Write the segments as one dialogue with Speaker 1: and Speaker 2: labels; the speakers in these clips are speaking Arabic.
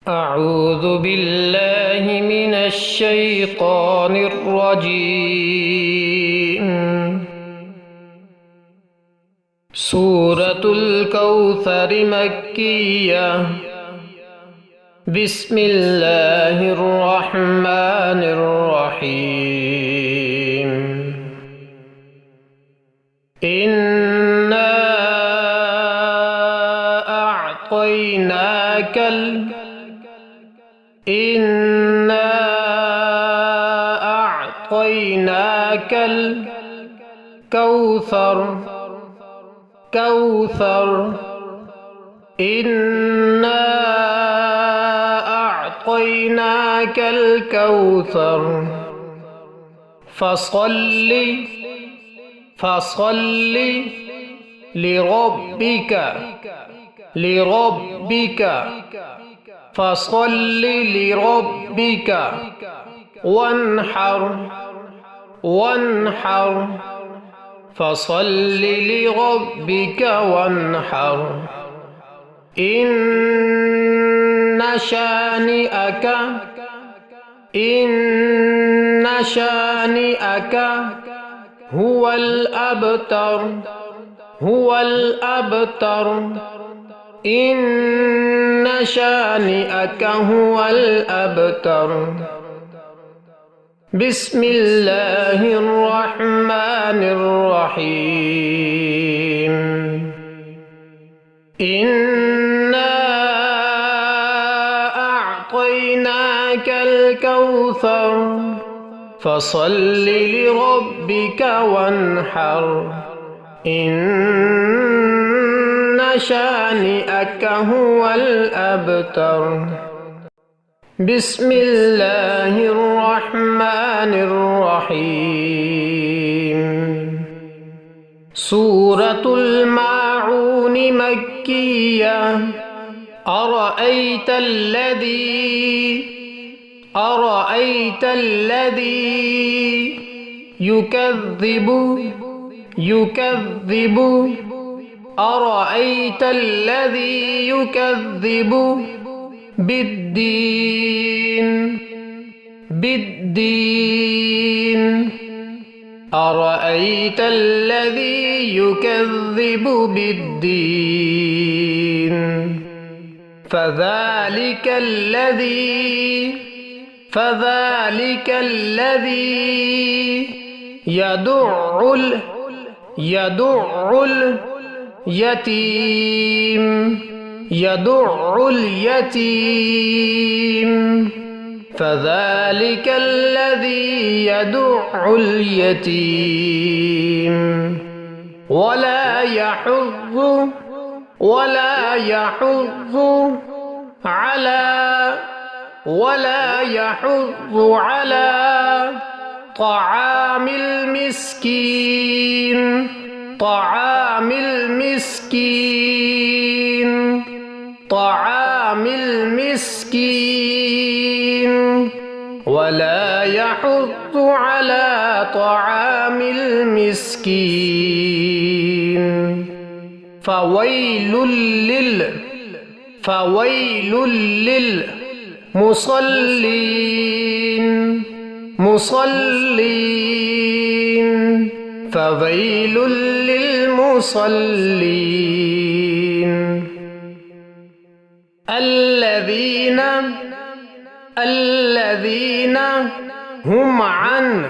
Speaker 1: أعوذ بالله من الشيطان الرجيم. سورة الكوثر مكية. بسم الله الرحمن الرحيم. إنا أعطيناك الكوثر. إنا أعطيناك الكوثر فصل لربك فصل لربك وانحر فصل لربك وانحر. إن شانئك هو الأبتر. إن شانئك هو الأبتر. بسم الله الرحمن الرحيم. إنا أعطيناك الكوثر فصل لربك وانحر. إن شانئك هو الأبتر. بسم الله الرحمن الرحيم. سورة الماعون مكية. أرأيت الذي يكذب أرأيت الذي يكذب بالدين. أرأيت الذي يكذب بالدين. فذلك الذي يدع اليتيم. فذلك الذي يدع اليتيم ولا يحض على طعام المسكين. ولا يحض على طعام المسكين. فويل للمصلين. فويل للمصلين. الذين هم عن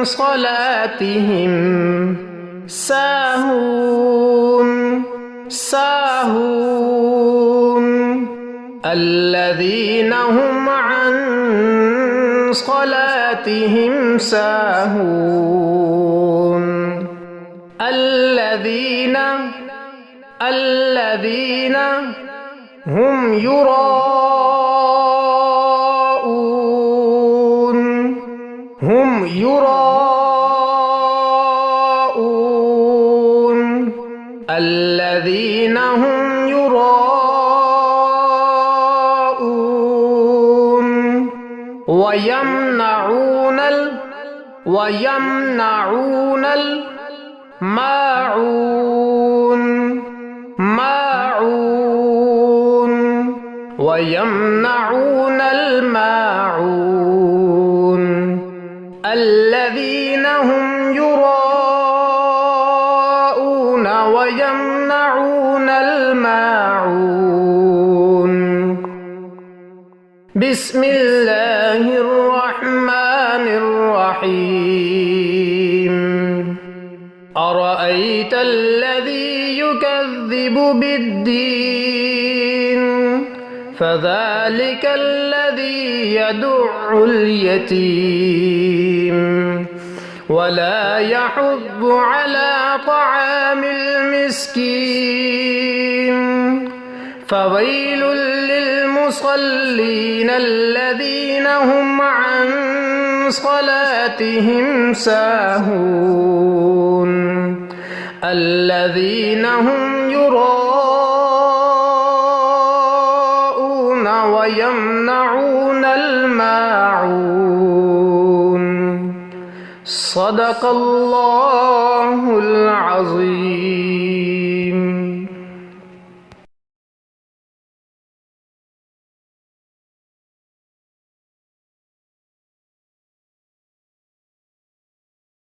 Speaker 1: صلاتهم ساهون. الذين هم عن صلاتهم ساهون. الذين هم يراءون. الذين هم يراءون. ويمنعون الماعون ويمنعون الماعون الذين هم يراءون ويمنعون الماعون. بسم الله الرحمن الرحيم. أرأيت الذي يكذب بالدين فذلك الذي يدع اليتيم ولا يحض على طعام المسكين فويل للمصلين الذين هم عن صلاتهم ساهون الذين هم يراءون ويمنعون الماعون. صدق الله العظيم.